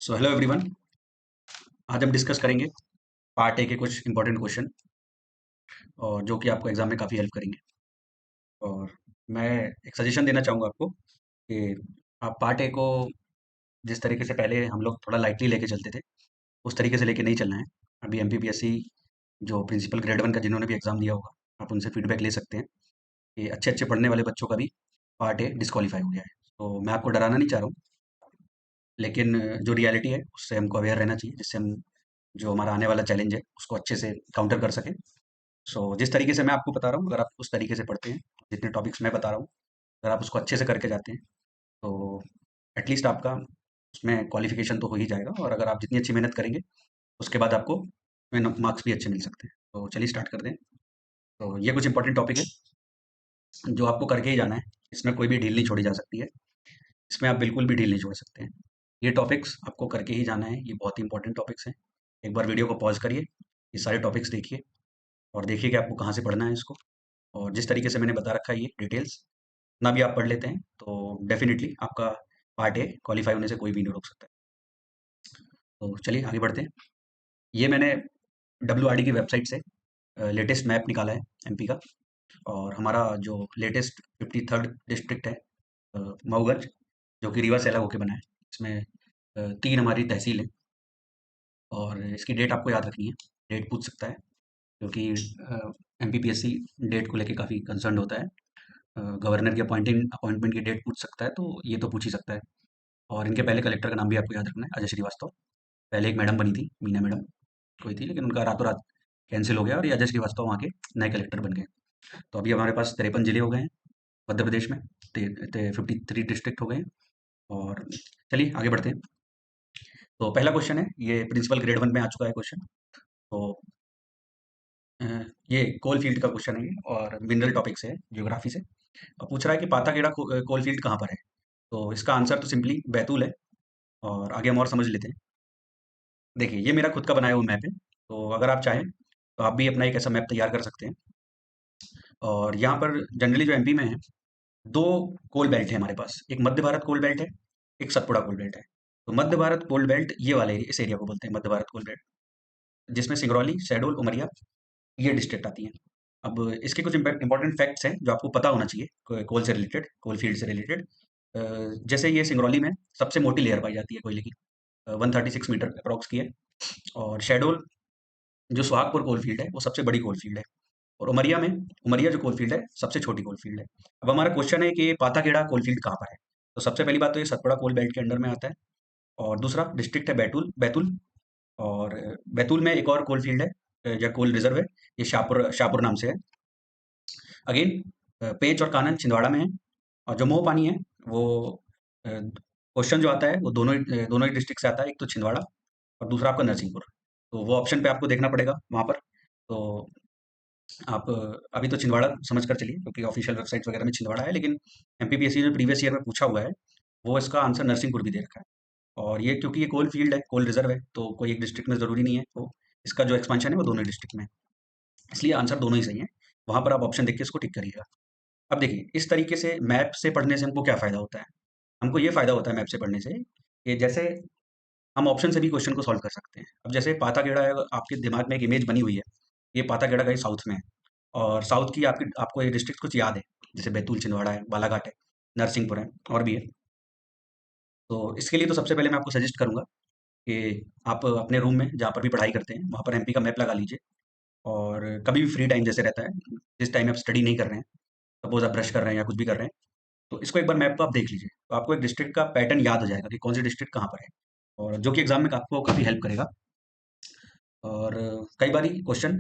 So hello everyone. आज हम discuss करेंगे पार्ट ए के कुछ इंपॉर्टेंट क्वेश्चन और जो कि आपको एग्जाम में काफ़ी हेल्प करेंगे। और मैं एक सजेशन देना चाहूँगा आपको कि आप पार्ट ए को जिस तरीके से पहले हम लोग थोड़ा लाइटली लेके चलते थे उस तरीके से लेके नहीं चलना है। अभी एमपीपीएससी जो प्रिंसिपल ग्रेड वन का जिन्होंने भी एग्ज़ाम दिया होगा आप उनसे फीडबैक ले सकते हैं कि अच्छे अच्छे पढ़ने वाले बच्चों का भी पार्ट ए डिस्qualify हो गया है। तो मैं आपको डराना नहीं चाह रहा हूँ, लेकिन जो रियलिटी है उससे हमको अवेयर रहना चाहिए, जिससे हम जो हमारा आने वाला चैलेंज है उसको अच्छे से काउंटर कर सकें। जिस तरीके से मैं आपको बता रहा हूँ, अगर आप उस तरीके से पढ़ते हैं, जितने टॉपिक्स मैं बता रहा हूँ, अगर आप उसको अच्छे से करके जाते हैं तो एटलीस्ट आपका उसमें क्वालिफिकेशन तो हो ही जाएगा। और अगर आप जितनी अच्छी मेहनत करेंगे उसके बाद आपको मार्क्स भी अच्छे मिल सकते हैं। तो चलिए स्टार्ट कर दें। तो ये कुछ इंपॉर्टेंट टॉपिक है जो आपको करके ही जाना है। इसमें कोई भी ढील नहीं छोड़ी जा सकती है। इसमें आप बिल्कुल भी ढील नहीं छोड़ सकते हैं। ये टॉपिक्स आपको करके ही जाना है। ये बहुत ही इंपॉर्टेंट टॉपिक्स हैं। एक बार वीडियो को पॉज करिए, ये सारे टॉपिक्स देखिए और देखिए कि आपको कहाँ से पढ़ना है इसको। और जिस तरीके से मैंने बता रखा है ये डिटेल्स ना भी आप पढ़ लेते हैं तो डेफिनेटली आपका पार्ट ए क्वालिफाई होने से कोई भी नहीं रोक सकता है। तो चलिए आगे बढ़ते हैं। ये मैंने डब्ल्यू की वेबसाइट से लेटेस्ट मैप निकाला है एमपी का। और हमारा जो लेटेस्ट 53rd डिस्ट्रिक्ट है मऊगंज, जो कि रीवा से अलग होकर बना है। इसमें तीन हमारी तहसील है और इसकी डेट आपको याद रखनी है। डेट पूछ सकता है क्योंकि एमपीपीएससी डेट को लेके काफ़ी कंसर्न होता है। गवर्नर की अपॉइंटमेंट की डेट पूछ सकता है, तो ये तो पूछ ही सकता है। और इनके पहले कलेक्टर का नाम भी आपको याद रखना है, अजय श्रीवास्तव। पहले एक मैडम बनी थी, मीना मैडम कोई थी, लेकिन उनका रातों रात कैंसिल हो गया और ये अजय श्रीवास्तव वहाँ के नए कलेक्टर बन गए। तो अभी हमारे पास 53 जिले हो गए हैं मध्य प्रदेश में। 53 डिस्ट्रिक्ट हो गए हैं। और चलिए आगे बढ़ते हैं। तो पहला क्वेश्चन है, ये प्रिंसिपल ग्रेड वन में आ चुका है क्वेश्चन। तो अ, ये कोल फील्ड का क्वेश्चन है ये, और मिनरल टॉपिक से है, ज्योग्राफी से। अब पूछ रहा है कि पाताखेड़ा कोल फील्ड कहाँ पर है। तो इसका आंसर तो सिंपली बैतूल है। और आगे हम और समझ लेते हैं। देखिए ये मेरा खुद का बनाया हुआ मैप है, तो अगर आप चाहें तो आप भी अपना एक ऐसा मैप तैयार कर सकते हैं। और यहाँ पर जनरली जो एमपी में है, दो कोल बेल्ट है हमारे पास। एक मध्य भारत कोल बेल्ट है, एक सतपुड़ा कोल बेल्ट है। तो मध्य भारत कोल बेल्ट ये वाले इस एरिया को बोलते हैं मध्य भारत कोल बेल्ट, जिसमें सिंगरौली, शहडोल, उमरिया ये डिस्ट्रिक्ट आती हैं। अब इसके कुछ इंपॉर्टेंट फैक्ट्स हैं जो आपको पता होना चाहिए कोल से रिलेटेड, कोल फील्ड से रिलेटेड। जैसे ये सिंगरौली में सबसे मोटी लेयर पाई जाती है कोयले की, 136 मीटर अप्रॉक्स की है। और शहडोल जो सुहागपुर कोल फील्ड है वो सबसे बड़ी कोल फील्ड है। और उमरिया जो कोल फील्ड है सबसे छोटी कोल फील्ड है। अब हमारा क्वेश्चन है कि पाताखेड़ा कोल फील्ड कहाँ पर है। तो सबसे पहली बात तो ये सतपुड़ा कोल बेल्ट के अंडर में आता है। और दूसरा डिस्ट्रिक्ट है बैतूल बैतूल। और बैतूल में एक और कोल फील्ड है या कोल रिजर्व है, ये शाहपुर शाहपुर नाम से है। अगेन पेंच और कानन छिंदवाड़ा में है। और जो मोह पानी है वो क्वेश्चन जो आता है वो दोनों ही डिस्ट्रिक्ट से आता है, एक तो छिंदवाड़ा और दूसरा आपका नरसिंहपुर। तो वो ऑप्शन पे आपको देखना पड़ेगा वहाँ पर। तो आप अभी तो छिंदवाड़ा समझ कर चलिए क्योंकि ऑफिशियल वेबसाइट वगैरह में छिंदवाड़ा है, लेकिन एमपीपीएससी ने प्रीवियस ईयर में पूछा हुआ है वो इसका आंसर नरसिंहपुर भी दे रखा है। और ये क्योंकि ये कोल फील्ड है, कोल रिजर्व है, तो कोई एक डिस्ट्रिक्ट में ज़रूरी नहीं है, तो इसका जो एक्सपांशन है वो दोनों डिस्ट्रिक्ट में है। इसलिए आंसर दोनों ही सही है। वहाँ पर आप ऑप्शन देख के इसको टिक करिएगा। अब देखिए इस तरीके से मैप से पढ़ने से हमको क्या फ़ायदा होता है। हमको ये फ़ायदा होता है मैप से पढ़ने से कि जैसे हम ऑप्शन से भी क्वेश्चन को सॉल्व कर सकते हैं। अब जैसे पाताखेड़ा है, आपके दिमाग में एक इमेज बनी हुई है, ये पाताखेड़ा कहीं साउथ में है। और साउथ की आपको ये डिस्ट्रिक्ट कुछ याद है, जैसे बैतूल, छिंदवाड़ा है, बालाघाट है, नरसिंहपुर है और भी है। तो इसके लिए तो सबसे पहले मैं आपको सजेस्ट करूंगा कि आप अपने रूम में जहाँ पर भी पढ़ाई करते हैं वहाँ पर एमपी का मैप लगा लीजिए। और कभी भी फ्री टाइम जैसे रहता है, जिस टाइम आप स्टडी नहीं कर रहे हैं, सपोज आप ब्रश कर रहे हैं या कुछ भी कर रहे हैं, तो इसको एक बार मैप को आप देख लीजिए, तो आपको एक डिस्ट्रिक्ट का पैटर्न याद हो जाएगा कि कौन सी डिस्ट्रिक्ट कहाँ पर है। और जो कि एग्जाम में आपको काफ़ी हेल्प करेगा। और कई बार क्वेश्चन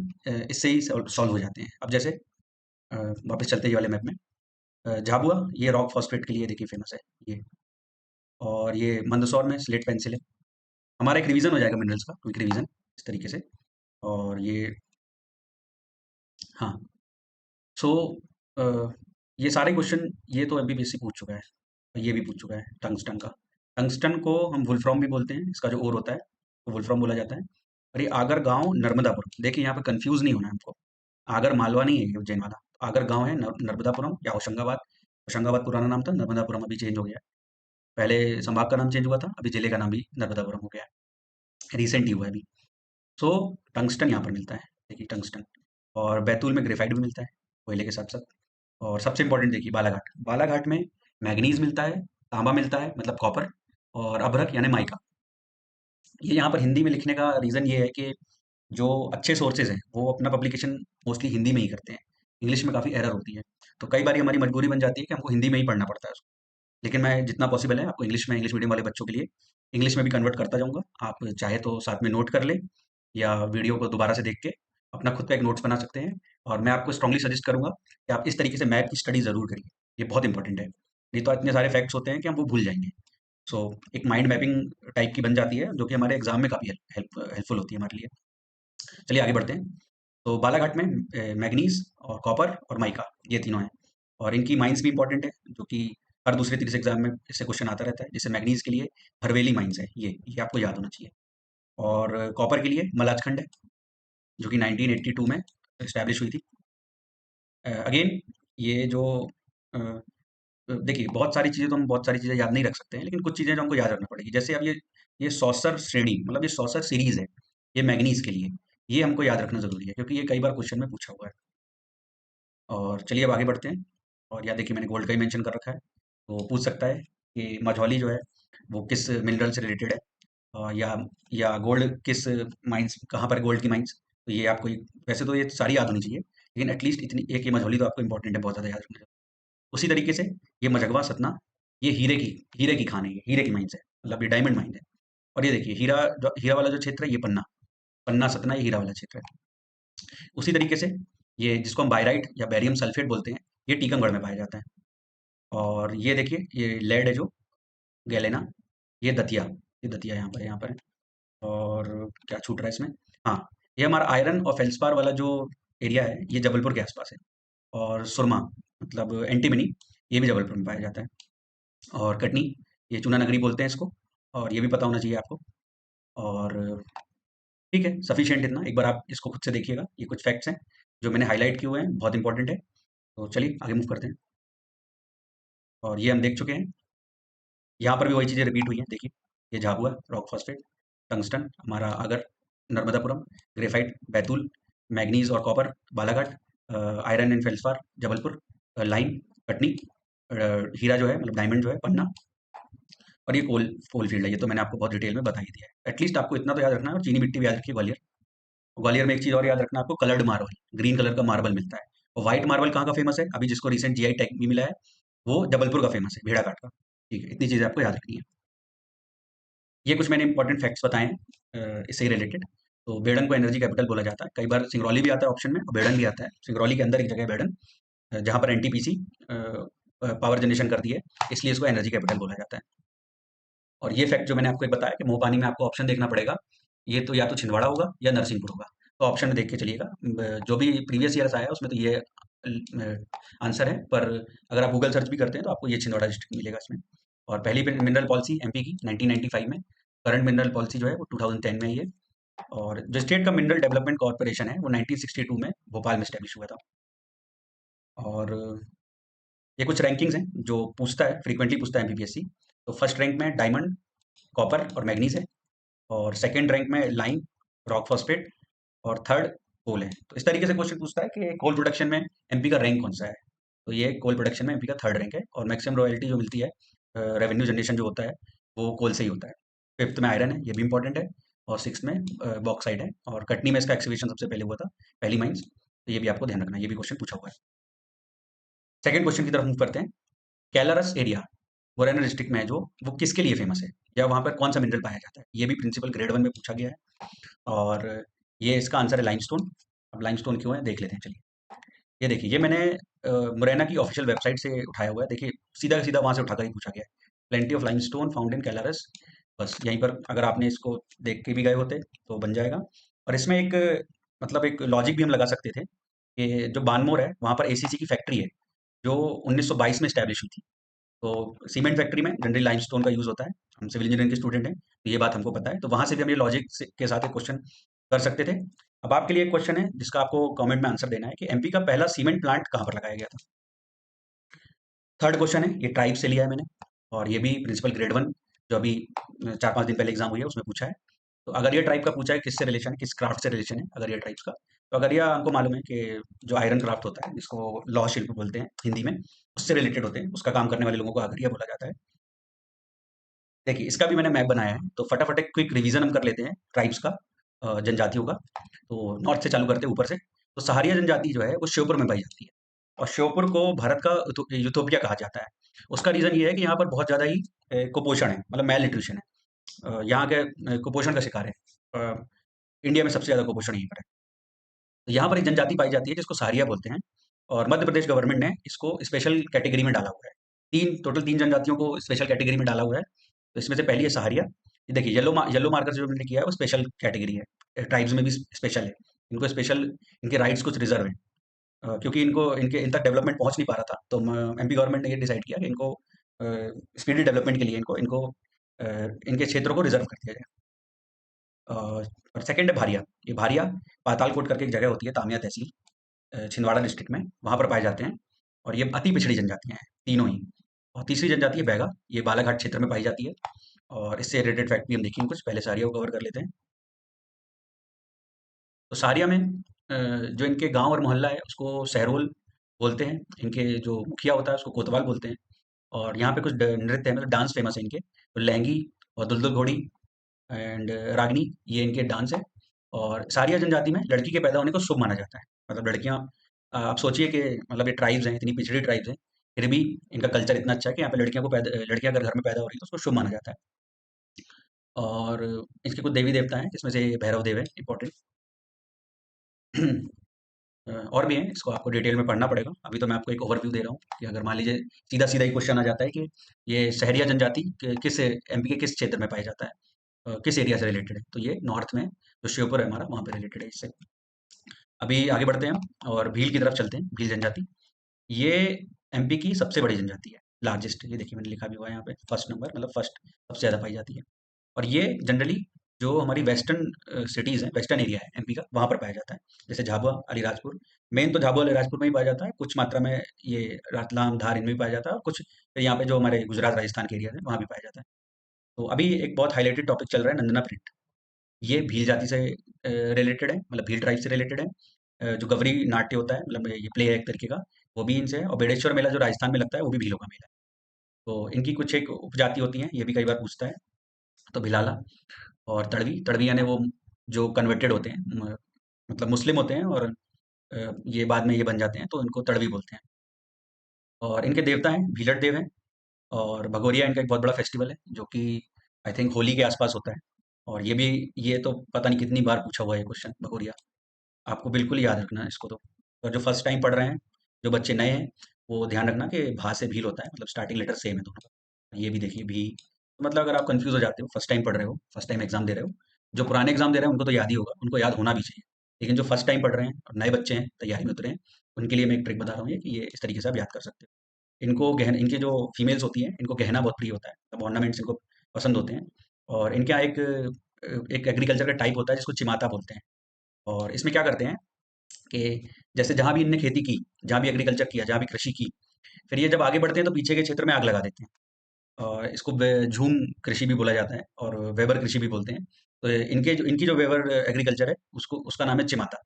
इससे ही सॉल्व हो जाते हैं। अब जैसे वापस चलते हैं ये वाले मैप में। झाबुआ ये रॉक फॉस्फेट के लिए देखिए फेमस है ये। और ये मंदसौर में स्लेट पेंसिल है। हमारा एक रिवीजन हो जाएगा मिनरल्स का, क्विक रिवीजन इस तरीके से। और ये हाँ। सो ये सारे क्वेश्चन ये तो एमपीपीएससी पूछ चुका है, ये भी पूछ चुका है टंगस्टन का। टंगस्टन को हम वुल्फ्रॉम भी बोलते हैं, इसका जो ओर होता है वो वुल्फ्रॉम बोला जाता है। और ये आगर गांव नर्मदापुरम, देखिए यहाँ पे कंफ्यूज नहीं होना है हमको। आगर मालवा नहीं है ये उज्जैन वाला, आगर गांव है नर्मदापुरम या होशंगाबाद। होशंगाबाद पुराना नाम था, नर्मदापुरम अभी चेंज हो गया है। पहले संभाग का नाम चेंज हुआ था, अभी जिले का नाम भी नर्मदापुरम हो गया है, रिसेंट ही हुआ है अभी। सो टंगस्टन यहाँ पर मिलता है, देखिए टंगस्टन। और बैतूल में ग्रेफाइट भी मिलता है कोयले के साथ साथ। और सबसे इंपॉर्टेंट देखिए बालाघाट, बालाघाट में मैग्नीज मिलता है, तांबा मिलता है मतलब कॉपर, और अभ्रक यानी माइका। ये यहाँ पर हिंदी में लिखने का रीज़न ये है कि जो अच्छे सोर्सेज हैं वो अपना पब्लिकेशन मोस्टली हिंदी में ही करते हैं, इंग्लिश में काफ़ी एरर होती है। तो कई बार हमारी मजबूरी बन जाती है कि हमको हिंदी में ही पढ़ना पड़ता है उसको। लेकिन मैं जितना पॉसिबल है आपको इंग्लिश में, इंग्लिश मीडियम वाले बच्चों के लिए इंग्लिश में भी कन्वर्ट करता जाऊँगा। आप चाहे तो साथ में नोट कर लें, या वीडियो को दोबारा से देख के अपना खुद का एक नोट्स बना सकते हैं। और मैं आपको स्ट्रांगली सजेस्ट करूँगा कि आप इस तरीके से मैप की स्टडी ज़रूर करिए, ये बहुत इंपॉर्टेंट है। नहीं तो इतने सारे फैक्ट्स होते हैं कि हम वो भूल जाएँगे। सो एक माइंड मैपिंग टाइप की बन जाती है, जो कि हमारे एग्ज़ाम में काफ़ी हेल्पफुल होती है हमारे लिए। चलिए आगे बढ़ते हैं। तो बालाघाट में मैग्नीज़ और कॉपर और माइका ये तीनों हैं, और इनकी माइन्स भी इंपॉर्टेंट है, जो कि हर दूसरे तीसरे एग्जाम में इससे क्वेश्चन आता रहता है। जैसे मैग्नीज़ के लिए हरवेली माइन्स है, ये आपको याद होना चाहिए। और कॉपर के लिए मलाजखंड है, जो कि 1982 में एस्टैब्लिश हुई थी। अगेन ये जो अ, देखिए बहुत सारी चीज़ें तो हम बहुत सारी चीज़ें याद नहीं रख सकते हैं, लेकिन कुछ चीज़ें जो हमको याद रखना पड़ेगी। जैसे अब ये सॉसर श्रेणी मतलब ये सॉसर सीरीज़ है, ये मैग्नीज़ के लिए, ये हमको याद रखना ज़रूरी है, क्योंकि ये कई बार क्वेश्चन में पूछा हुआ है। और चलिए अब आगे बढ़ते हैं। और या देखिए मैंने गोल्ड का ही मेंशन कर रखा है, तो पूछ सकता है कि मझौली जो है वो किस मिनरल से रिलेटेड है, या गोल्ड किस माइंस, कहाँ पर गोल्ड की माइंस। तो ये आपको वैसे तो ये सारी याद होनी चाहिए, लेकिन एटलीस्ट इतनी एक ये मझौली तो आपको इंपॉर्टेंट है, बहुत ज़्यादा याद रखना है। उसी तरीके से ये मझगवा सतना, ये हीरे की खान है, ये हीरे की माइंस है, मतलब ये डायमंड माइन है। और ये देखिए हीरा वाला जो क्षेत्र है ये पन्ना, पन्ना सतना ये हीरा वाला क्षेत्र है। उसी तरीके से ये जिसको हम बायराइट या बैरियम सल्फेट बोलते हैं, ये टीकमगढ़ में पाया जाता है। और ये देखिए ये लेड है जो गैलेना, ये दतिया यहाँ पर है। और क्या छूट रहा है इसमें, हाँ, ये हमारा आयरन और फेल्सपार वाला जो एरिया है ये जबलपुर के आसपास है। और सुरमा मतलब एंटीमनी, ये भी जबलपुर में पाया जाता है। और कटनी, ये चूना नगरी बोलते हैं इसको, और ये भी पता होना चाहिए आपको। और ठीक है, सफिशिएंट इतना, एक बार आप इसको खुद से देखिएगा, ये कुछ फैक्ट्स हैं जो मैंने हाईलाइट किए हुए हैं, बहुत इंपॉर्टेंट है। तो चलिए आगे मूव करते हैं। और ये हम देख चुके हैं, यहाँ पर भी वही चीज़ें रिपीट हुई हैं, देखिए ये झाबुआ, रॉक फॉस्फेट, टंगस्टन हमारा आगर, नर्मदापुरम, ग्रेफाइट बैतूल, मैग्नीज और copper Balaghat, iron and feldspar Jabalpur, lime Katni, हीरा जो है मतलब डायमंड जो है पन्ना, और ये कोल फील्ड है, ये तो मैंने आपको बहुत डिटेल में बता ही दिया है। एटलीस्ट आपको इतना तो याद रखना है, और चीनी मिट्टी भी याद रखिए ग्वालियर। ग्वालियर में एक चीज़ और याद रखना आपको, कलर्ड मार्बल, ग्रीन कलर का मार्बल मिलता है। और व्हाइट मार्बल कहाँ का फेमस है, अभी जिसको रिसेंट जीआई टैग भी मिला है, वो जबलपुर का फेमस है, भेड़ाघाट का। ठीक है, इतनी चीज़ें आपको याद रखनी है। ये कुछ मैंने इंपॉर्टेंट फैक्ट्स बताए हैं इससे ही रिलेटेड। तो बेड़न को एनर्जी कैपिटल बोला जाता है, कई बार सिंगरौली भी आता है ऑप्शन में और बेड़न भी आता है। सिंगरौली के अंदर एक जगह है बेड़न, जहाँ पर एनटीपीसी पावर जनरेशन करती है, इसलिए इसको एनर्जी कैपिटल बोला जाता है। और ये फैक्ट जो मैंने आपको एक बताया कि मोहपानी में आपको ऑप्शन देखना पड़ेगा, ये तो या तो छिंदवाड़ा होगा या नरसिंहपुर होगा, तो ऑप्शन में देख के चलिएगा। जो भी प्रीवियस ईयर्स आया है उसमें तो ये आंसर है, पर अगर आप गूगल सर्च भी करते हैं तो आपको ये छिंदवाड़ा डिस्ट्रिक्ट मिलेगा इसमें। और पहली मिनरल पॉलिसी एमपी की 1995 में, करंट मिनरल पॉलिसी जो है वो 2010 में ही है। और जो स्टेट का मिनरल डेवलपमेंट कॉर्पोरेशन है वो 1962 में भोपाल में स्टैब्लिश हुआ था। और ये कुछ रैंकिंग्स हैं जो पूछता है, फ्रीक्वेंटली पूछता है एमपीपीएससी। तो फर्स्ट रैंक में डायमंड, कॉपर और मैग्नीज है। और सेकंड रैंक में लाइम, रॉक फॉस्फेट, और थर्ड कोल है। तो इस तरीके से क्वेश्चन पूछता है कि कोल प्रोडक्शन में एमपी का रैंक कौन सा है। तो ये कोल प्रोडक्शन में एमपी का थर्ड रैंक है, और मैक्सिमम रॉयल्टी जो मिलती है, रेवेन्यू जनरेशन जो होता है वो कोल से ही होता है। फिफ्थ में आयरन है, ये भी इंपॉर्टेंट है। और सिक्स में बॉक्साइड है, और कटनी में इसका एक्सकवेशन सबसे पहले हुआ था, पहली माइंस। तो ये भी आपको ध्यान रखना है, ये भी क्वेश्चन पूछा हुआ है। सेकंड क्वेश्चन की तरफ मूव करते हैं। कैलारस एरिया मुरैना डिस्ट्रिक्ट में है जो, वो किसके लिए फेमस है, या वहाँ पर कौन सा मिनरल पाया जाता है, ये भी प्रिंसिपल ग्रेड 1 में पूछा गया है। और ये इसका आंसर है लाइमस्टोन। अब लाइमस्टोन क्यों है देख लेते हैं, चलिए। ये देखिए, ये मैंने मुरैना की ऑफिशियल वेबसाइट से उठाया हुआ है, देखिए सीधा सीधा वहाँ से उठाकर ही पूछा गया है। Plenty of limestone found in Kailaras, बस यहीं पर अगर आपने इसको देख के भी गए होते तो बन जाएगा। और इसमें एक मतलब एक लॉजिक भी हम लगा सकते थे कि जो बानमोर है वहाँ पर एसीसी की फैक्ट्री है, जो 1922 में स्टैब्लिश हुई थी। तो सीमेंट फैक्ट्री में जनरली लाइमस्टोन का यूज़ होता है, हम सिविल इंजीनियरिंग के स्टूडेंट हैं तो ये बात हमको पता है, तो वहाँ से भी हम ये लॉजिक के साथ एक क्वेश्चन कर सकते थे। अब आपके लिए एक क्वेश्चन है जिसका आपको कमेंट में आंसर देना है कि एमपी का पहला सीमेंट प्लांट कहाँ पर लगाया गया था। थर्ड क्वेश्चन है, ये ट्राइब से लिया है मैंने। और ये भी प्रिंसिपल ग्रेड 1 जो अभी 4-5 दिन पहले एग्जाम हुई है उसमें पूछा है। तो अगर ये ट्राइब का पूछा है किससे रिलेशन है, किस क्राफ्ट से रिलेशन है अगर ये ट्राइब्स का, तो अगर यह हमको मालूम है कि जो आयरन क्राफ्ट होता है जिसको लौह शिल्प बोलते हैं हिंदी में, उससे रिलेटेड होते हैं, उसका काम करने वाले लोगों को अगरिया बोला जाता है। देखिए इसका भी मैंने मैप बनाया है, तो फटाफट एक क्विक रिवीजन हम कर लेते हैं ट्राइब्स का, जनजातियों का। तो नॉर्थ से चालू करते हैं ऊपर से। तो सहारिया जनजाति जो है वो श्योपुर में पाई जाती है, और श्योपुर को भारत का यूथोपिया कहा जाता है। उसका रीज़न ये है कि यहाँ पर बहुत ज़्यादा ही कुपोषण है, मतलब मेल न्यूट्रिशन है। यहाँ के कुपोषण का शिकार है। इंडिया में सबसे ज़्यादा कुपोषण यहीं पर है। तो यहाँ पर एक जनजाति पाई जाती है जिसको सहारिया बोलते हैं, और मध्य प्रदेश गवर्नमेंट ने इसको स्पेशल कैटेगरी में डाला हुआ है। टोटल तीन जनजातियों को स्पेशल कैटेगरी में डाला हुआ है। तो इसमें से पहली है सहारिया। ये देखिए येलो मार्कर जो मैंने किया है वो स्पेशल कैटेगरी है, ट्राइब्स में भी स्पेशल है। इनको स्पेशल, इनके राइट्स कुछ रिजर्व हैं, क्योंकि इनको इनके इन तक डेवलपमेंट पहुंच नहीं पा रहा था, तो एमपी गवर्नमेंट ने ये डिसाइड किया कि इनको स्पीडी डेवलपमेंट के लिए इनको इनको इनके क्षेत्रों को रिजर्व कर दिया जाए। और सेकंड है भारिया। ये भारिया पातालकोट करके एक जगह होती है, तामिया तहसील, छिंदवाड़ा डिस्ट्रिक्ट में, वहाँ पर पाए जाते हैं। और ये अति पिछड़ी जनजातियाँ हैं तीनों ही। और तीसरी जनजाति है बैगा, ये बालाघाट क्षेत्र में पाई जाती है। और इससे रिलेटेड फैक्ट भी हम देखेंगे कुछ, पहले सारिया को कवर कर लेते हैं। तो सारिया में जो इनके गांव और मोहल्ला है उसको सहरोल बोलते हैं, इनके जो मुखिया होता है उसको कोतवाल बोलते हैं। और यहाँ पे कुछ नृत्य है, मतलब डांस फेमस है इनके, तो लहंगी और दुलदुल घोड़ी एंड रागनी, ये इनके डांस है। और सारिया जनजाति में लड़की के पैदा होने को शुभ माना जाता है। मतलब लड़कियां, आप सोचिए कि मतलब ये ट्राइब्स हैं, इतनी पिछड़ी ट्राइब्स हैं, फिर भी इनका कल्चर इतना अच्छा है कि यहाँ पे लड़कियां अगर घर में पैदा हो रही है तो उसको शुभ माना जाता है। और इसके कुछ देवी देवता हैं जिसमें से भैरव देव है इंपॉर्टेंट। और भी हैं, इसको आपको डिटेल में पढ़ना पड़ेगा। अभी तो मैं आपको एक ओवरव्यू दे रहा हूँ कि अगर मान लीजिए सीधा सीधा ही क्वेश्चन आ जाता है कि ये सहरिया जनजाति किस एमपी के किस क्षेत्र में पाया जाता है, किस एरिया से रिलेटेड है, तो ये नॉर्थ में जो श्योपुर है हमारा वहाँ पे रिलेटेड है इससे। अभी आगे बढ़ते हैं हम और भील की तरफ चलते हैं। भील जनजाति ये एमपी की सबसे बड़ी जनजाति है, लार्जेस्ट। ये देखिए मैंने लिखा भी हुआ है यहाँ पे, फर्स्ट नंबर, मतलब फर्स्ट सबसे ज़्यादा पाई जाती है। और ये जनरली जो हमारी वेस्टर्न सिटीज़ हैं, वेस्टर्न एरिया है एमपी का, वहाँ पर पाया जाता है। जैसे झाबुआ, अलीराजपुर, मेन तो झाबुआ अलीराजपुर में ही पाया जाता है, कुछ मात्रा में ये रतलाम, धार इनमें भी पाया जाता है, और कुछ फिर यहाँ पे जो हमारे गुजरात राजस्थान के एरिया है वहाँ भी पाया जाता है। तो अभी एक बहुत हाईलाइटेड टॉपिक चल रहा है नंदना प्रिंट। ये भील जाति से रिलेटेड है, मतलब भील ट्राइब से रिलेटेड है। जो गवरी नाट्य होता है, मतलब ये प्ले है एक तरीके का, वो भी इनसे है। और बेड़ेश्वर मेला जो राजस्थान में लगता है वो भी भीलों का मेला है। तो इनकी कुछ एक उपजाति होती हैं, ये भी कई बार पूछता है। तो भिलाला और तड़वी, तड़वी यानी वो जो कन्वर्टेड होते हैं, मतलब मुस्लिम होते हैं और ये बाद में ये बन जाते हैं, तो इनको तड़वी बोलते हैं। और इनके देवता हैं भीलट देव हैं। और भगोरिया इनका एक बहुत बड़ा फेस्टिवल है जो कि आई थिंक होली के आसपास होता है। और ये भी, ये तो पता नहीं कितनी बार पूछा हुआ है ये क्वेश्चन, भगोरिया आपको बिल्कुल याद रखना है इसको तो। और जो फर्स्ट टाइम पढ़ रहे हैं, जो बच्चे नए हैं, वो ध्यान रखना कि भा से भील होता है, मतलब स्टार्टिंग लेटर सेम है दोनों का। ये भी देखिए भी, तो मतलब अगर आप कंफ्यूज हो जाते हो, फर्स्ट टाइम पढ़ रहे हो, फर्स्ट टाइम एग्जाम दे रहे हो, जो पुराने एग्जाम दे रहे हैं उनको तो याद ही होगा, उनको याद होना भी चाहिए। लेकिन जो फर्स्ट टाइम पढ़ रहे हैं और नए बच्चे हैं, तैयारी में उतरे हैं, उनके लिए मैं एक ट्रिक बता रहा हूँ ये, कि ये इस तरीके से आप याद कर सकते हो। इनको गहन इनके जो फीमेल्स होती हैं, इनको गहना बहुत प्रिय होता है, मतलब ऑर्नामेंट्स इनको पसंद होते हैं। और इनके यहाँ एक एग्रीकल्चर का टाइप होता है जिसको चिमाता बोलते हैं। और इसमें क्या करते हैं कि जैसे जहाँ भी इनने खेती की, जहाँ भी एग्रीकल्चर किया, जहाँ भी कृषि की, फिर ये जब आगे बढ़ते हैं तो पीछे के क्षेत्र में आग लगा देते हैं। और इसको झूम कृषि भी बोला जाता है और वेबर कृषि भी बोलते हैं। तो इनकी जो वेबर एग्रीकल्चर है उसको, उसका नाम है चिमाता।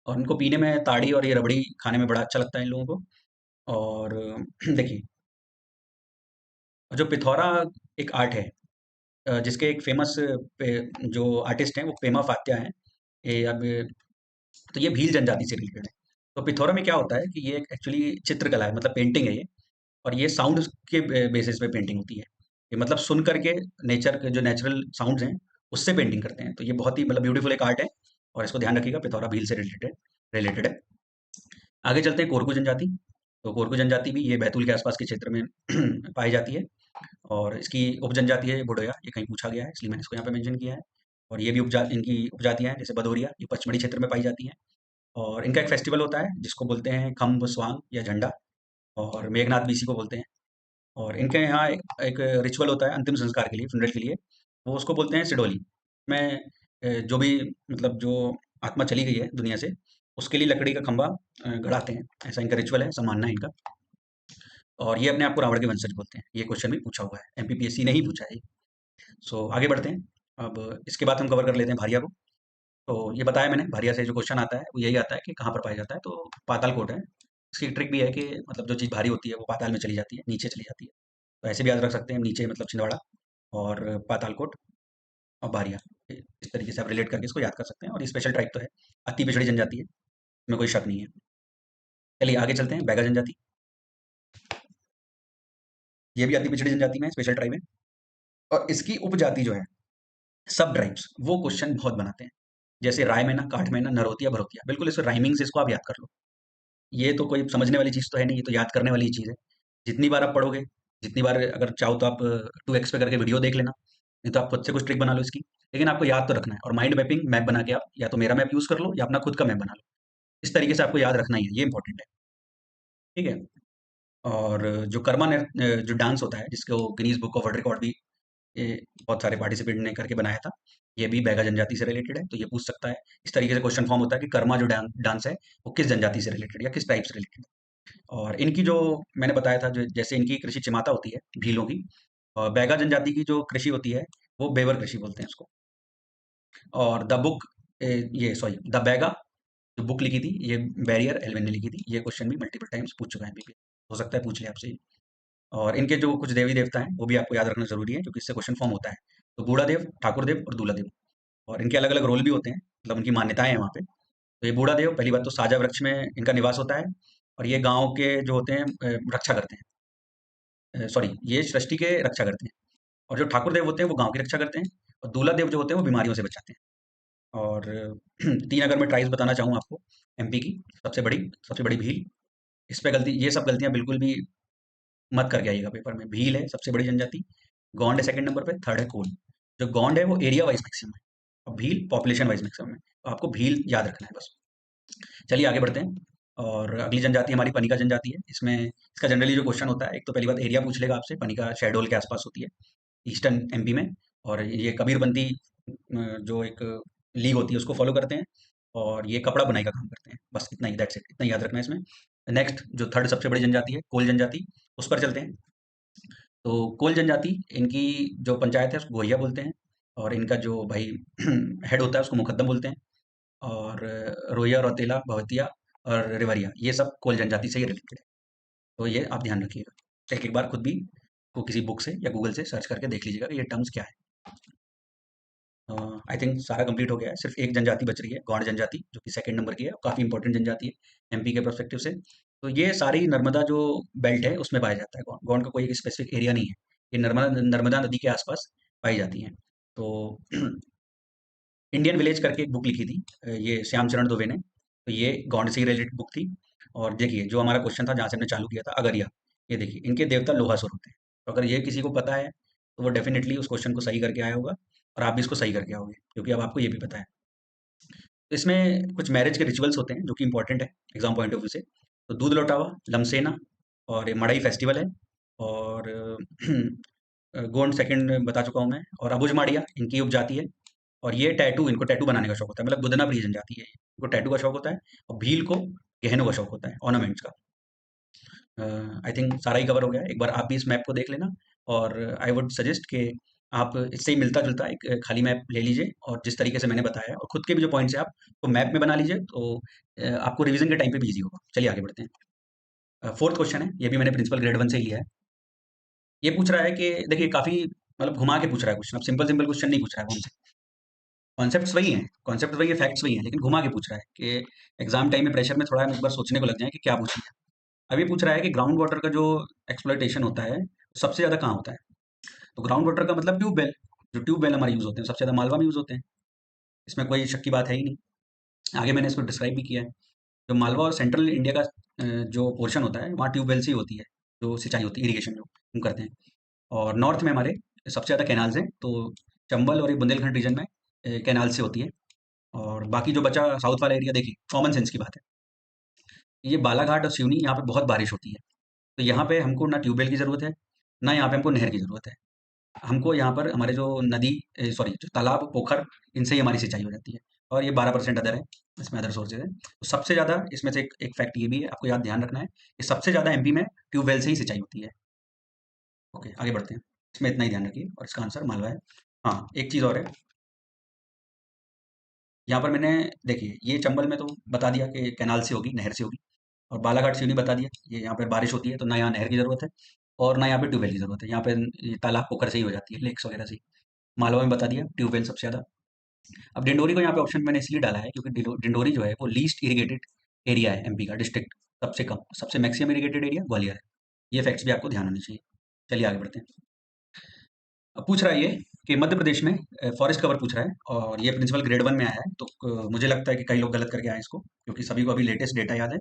और इनको पीने में ताड़ी और ये रबड़ी खाने में बड़ा अच्छा लगता है इन लोगों को। और देखिए, जो पिथौरा एक आर्ट है, जिसके एक फेमस जो आर्टिस्ट हैं वो पेमा फात्या हैं। ये अब, तो ये भील जनजाति से रिलेटेड है। तो पिथौरा में क्या होता है कि ये एक्चुअली चित्रकला है, मतलब पेंटिंग है ये। और ये साउंड के बेसिस पे पेंटिंग होती है। ये मतलब सुन करके नेचर के जो नेचुरल साउंड्स हैं उससे पेंटिंग करते हैं। तो ये बहुत ही मतलब ब्यूटीफुल एक आर्ट है, और इसको ध्यान रखिएगा, पिथौरा भील से रिलेटेड रिलेटेड है। आगे चलते हैं कोरकू जनजाति। तो कोरकू जनजाति भी ये बैतूल के आसपास के क्षेत्र में पाई जाती है। और इसकी उपजनजाति है बुडोया, ये कहीं पूछा गया है इसलिए मैंने इसको यहाँ पे मेंशन किया है। और ये भी इनकी उपजातियां हैं, जैसे भदौरिया, ये पचमढ़ी क्षेत्र में पाई जाती हैं। और इनका एक फेस्टिवल होता है जिसको बोलते हैं खम्ब स्वांग या झंडा। और मेघनाथ बीसी को बोलते हैं। और इनके यहाँ एक रिचुअल होता है अंतिम संस्कार के लिए, फ्यूनरल के लिए, वो उसको बोलते हैं सिडोली। में जो भी, मतलब जो आत्मा चली गई है दुनिया से, उसके लिए लकड़ी का खंभा गड़ाते हैं, ऐसा इनका रिचुअल है, ऐसा मानना है इनका। और ये अपने आप को रावण के वंशज बोलते हैं। ये क्वेश्चन भी पूछा हुआ है, एमपीपीएससी ने ही पूछा है। सो आगे बढ़ते हैं। अब इसके बाद हम कवर कर लेते हैं भारिया को। तो ये बताया मैंने, भारिया से जो क्वेश्चन आता है वो यही आता है कि कहाँ पर पाया जाता है, तो पाताल कोट है। इसकी ट्रिक भी है कि मतलब जो चीज़ भारी होती है वो पाताल में चली जाती है, नीचे चली जाती है। तो ऐसे भी याद रख सकते हैं, नीचे मतलब छिंदवाड़ा और पाताल कोट और भारिया। इस तरीके से आप रिलेट करके इसको याद कर सकते हैं। और ये स्पेशल ट्राइब तो है, अति पिछड़ी जनजाति है, इसमें कोई शक नहीं है। चलिए आगे चलते हैं। बैगा जनजाति, ये भी अति पिछड़ी जनजाति में है, स्पेशल ट्राइब है। और इसकी उपजाति जो है, सब ट्राइब्स, वो क्वेश्चन बहुत बनाते हैं। जैसे रायमैना, काठमैना, नरोतिया, भरोतिया, बिल्कुल इसको राइमिंग से इसको आप याद कर लो। ये तो कोई समझने वाली चीज़ तो है नहीं, ये तो याद करने वाली चीज़ है। जितनी बार आप पढ़ोगे, जितनी बार अगर चाहो तो आप 2x पे करके वीडियो देख लेना, नहीं तो आप खुद से कुछ ट्रिक बना लो इसकी। लेकिन आपको याद तो रखना है, और माइंड मैपिंग मैप बना के आप या तो मेरा मैप यूज़ कर लो या अपना खुद का मैप बना लो। इस तरीके से आपको याद रखना ही है, ये इंपॉर्टेंट है। ठीक है? और जो कर्मा जो डांस होता है, जिसको Guinness book of world record भी ये बहुत सारे पार्टिसिपेंट ने करके बनाया था, ये भी बैगा जनजाति से रिलेटेड है, तो ये पूछ सकता है। इस तरीके से क्वेश्चन फॉर्म होता है कि कर्मा जो डांस है, वो किस जनजाति से रिलेटेड या किस टाइप से रिलेटेड है। और इनकी जो मैंने बताया था, जो जैसे इनकी कृषि चिमाता होती है भीलों की, और बैगा जनजाति की जो कृषि होती है वो बेवर कृषि बोलते हैं उसको। और द बुक, ये सॉरी, द बैगा जो बुक लिखी थी, ये बैरियर एल्विन ने लिखी थी। ये क्वेश्चन भी मल्टीपल टाइम्स पूछ चुका है एमपीपी, हो सकता है पूछ ले आपसे। और इनके जो कुछ देवी देवता हैं वो भी आपको याद रखना जरूरी है, क्योंकि इससे क्वेश्चन फॉर्म होता है। तो बूढ़ा देव, ठाकुर देव और दूल्हा देव, और इनके अलग अलग रोल भी होते हैं, मतलब उनकी मान्यताएं हैं वहाँ पे। तो ये बूढ़ा देव, पहली बात तो साजा वृक्ष में इनका निवास होता है, और ये गांव के जो होते हैं रक्षा करते हैं। सॉरी, ये सृष्टि के रक्षा करते हैं। और जो ठाकुर देव होते हैं वो गांव की रक्षा करते हैं। और दूल्हा देव जो होते हैं वो बीमारियों से बचाते हैं। और तीन अगर मैं ट्राइब्स बताना चाहूँ आपको एमपी की, सबसे बड़ी भील। इस पे गलती, ये सब गलतियां बिल्कुल भी मत करके आइएगा पेपर में। भील है सबसे बड़ी जनजाति, गोंड है सेकंड नंबर पे, थर्ड है कोल। जो गोंड है वो एरिया वाइज मैक्सिमम है, और भील पॉपुलेशन वाइज मैक्सिमम है। तो आपको भील याद रखना है बस। चलिए आगे बढ़ते हैं। और अगली जनजाति हमारी पनिका जनजाति है। इसमें इसका जनरली जो क्वेश्चन होता है, एक तो पहली बात एरिया पूछ लेगा आपसे। पनिका शहडोल के आसपास होती है, ईस्टर्न एमपी में। और ये कबीरबंदी जो एक लीग होती है उसको फॉलो करते हैं, और ये कपड़ा बुनाई का काम करते हैं। बस इतना ही, दैट्स इट, इतना याद रखना है इसमें। नेक्स्ट जो थर्ड सबसे बड़ी जनजाति है, कोल जनजाति, उस पर चलते हैं। तो कोल जनजाति, इनकी जो पंचायत है उसको गोहिया बोलते हैं। और इनका जो भाई हेड होता है उसको मुकद्दम बोलते हैं। और रोहिया, रौतेला, भवतिया और रेवरिया, ये सब कोल जनजाति से ही रिलेटेड है। तो ये आप ध्यान रखिएगा, एक एक बार खुद भी को किसी बुक से या गूगल से सर्च करके देख लीजिएगा कि ये टर्म्स क्या है। आई थिंक सारा कंप्लीट हो गया है। सिर्फ एक जनजाति बच रही है, गौंड जनजाति, जो कि सेकंड नंबर की है, काफ़ी इंपॉर्टेंट जनजाति है एमपी के परस्पेक्टिव से। तो ये सारी नर्मदा जो बेल्ट है उसमें पाया जाता है गौंड। गौंड का कोई एक स्पेसिफिक एरिया नहीं है, ये नर्मदा नर्मदा नदी के आसपास पाई जाती हैं। तो इंडियन विलेज करके एक बुक लिखी थी ये श्याम चरण दुबे ने, तो ये गौंड से ही रिलेटेड बुक थी। और देखिए जो हमारा क्वेश्चन था जहाँ से हमने चालू किया था, अगरिया, ये देखिए इनके देवता लोहासुर होते हैं। तो अगर ये किसी को पता है तो वो डेफिनेटली उस क्वेश्चन को सही करके आया होगा, और आप भी इसको सही करके आओगे, क्योंकि अब आपको ये भी पता है। तो इसमें कुछ मैरिज के रिचुअल्स होते हैं जो कि इंपॉर्टेंट है एग्जाम पॉइंट ऑफ व्यू से। तो दूध लौटावा, लमसेना, और ये मड़ई फेस्टिवल है। और गोंड सेकंड बता चुका हूँ मैं। और अबुझमाड़िया इनकी उपजाति है। और ये टैटू, इनको टैटू बनाने का शौक होता है, मतलब बुदना प्रिय जनजाति है ये। इनको टैटू का शौक होता है। और भील को गहनों का शौक होता है, ऑर्नामेंट्स का। आई थिंक सारा ही कवर हो गया है। एक बार आप भी इस मैप को देख लेना। और आई वुड सजेस्ट कि आप इससे ही मिलता जुलता एक खाली मैप ले लीजिए, और जिस तरीके से मैंने बताया और खुद के भी जो पॉइंट्स हैं आप तो मैप में बना लीजिए, तो आपको रिवीजन के टाइम पे भी ईजी होगा। चलिए आगे बढ़ते हैं। फोर्थ क्वेश्चन है, ये भी मैंने प्रिंसिपल ग्रेड 1 से ही लिया है। ये पूछ रहा है कि देखिए काफी मतलब घुमा के पूछ रहा है क्वेश्चन, अब सिंपल सिंपल क्वेश्चन नहीं पूछ रहा है हमसे। कॉन्सेप्ट्स वही हैं, कॉन्सेप्ट वही है, फैक्ट्स वही हैं, लेकिन घुमा के पूछ रहा है कि एग्जाम टाइम में प्रेशर में थोड़ा हम एक बार सोचने को लग जाए कि क्या पूछ लिया। अभी पूछ रहा है कि ग्राउंड वाटर का जो एक्सप्लॉइटेशन होता है सबसे ज़्यादा कहाँ होता है। तो ग्राउंड वाटर का मतलब ट्यूबवेल, जो ट्यूबवेल हमारे यूज़ होते हैं सबसे ज़्यादा मालवा में यूज़ होते हैं। इसमें कोई शक की बात है ही नहीं। आगे मैंने इसको डिस्क्राइब भी किया है। जो मालवा और सेंट्रल इंडिया का जो पोर्शन होता है वहाँ ट्यूबवेल से ही होती है, जो सिंचाई होती है, इरीगेशन जो हम करते हैं। और नॉर्थ में हमारे सबसे ज़्यादा कैनाल्स हैं, तो चंबल और ये बुंदेलखंड रीजन में कैनाल से होती है। और बाकी जो बचा साउथ वाला एरिया, देखिए कॉमन सेंस की बात है, ये बालाघाट और सिवनी, यहाँ पे बहुत बारिश होती है। तो यहाँ पे हमको ना ट्यूबवेल की ज़रूरत है, ना यहाँ पे हमको नहर की ज़रूरत है। हमको यहाँ पर हमारे जो नदी, सॉरी जो तालाब, पोखर, इनसे ही हमारी सिंचाई हो जाती है। और ये 12% अदर है, इसमें अदर सोर्सेज है। तो सबसे ज़्यादा इसमें से एक फैक्ट ये भी है, आपको याद ध्यान रखना है कि सबसे ज़्यादा एमपी में ट्यूबवेल से ही सिंचाई होती है। ओके, आगे बढ़ते हैं। इसमें इतना ही ध्यान रखिए और इसका आंसर मालवा है। हाँ, एक चीज़ और है। यहाँ पर मैंने देखिए ये चंबल में तो बता दिया कि कैनाल से होगी, नहर से होगी। और बालाघाट से नहीं बता दिया, ये यहाँ पर बारिश होती है तो ना यहाँ नहर की ज़रूरत है और ना यहाँ पे ट्यूबवेल की ज़रूरत है। यहाँ पे ये तालाब पोखर से ही हो जाती है, लेक्स वगैरह से ही। मालवा में बता दिया ट्यूबवेल सबसे ज़्यादा। अब डिंडोरी को यहाँ पे ऑप्शन मैंने इसलिए डाला है क्योंकि डिंडोरी जो है वो लीस्ट इरिगेटेड एरिया है एमपी का, डिस्ट्रिक्ट सबसे कम, सबसे मैक्सिमम इरिगेटेड एरिया ग्वालियर है। ये फैक्ट्स भी आपको ध्यान होने चाहिए। चलिए आगे बढ़ते हैं। अब पूछ रहा है ये कि मध्य प्रदेश में फॉरेस्ट कवर पूछ रहा है और ये प्रिंसिपल ग्रेड 1 में आया है, तो मुझे लगता है कि कई लोग गलत करके आए हैं इसको, क्योंकि सभी को अभी लेटेस्ट डेटा याद है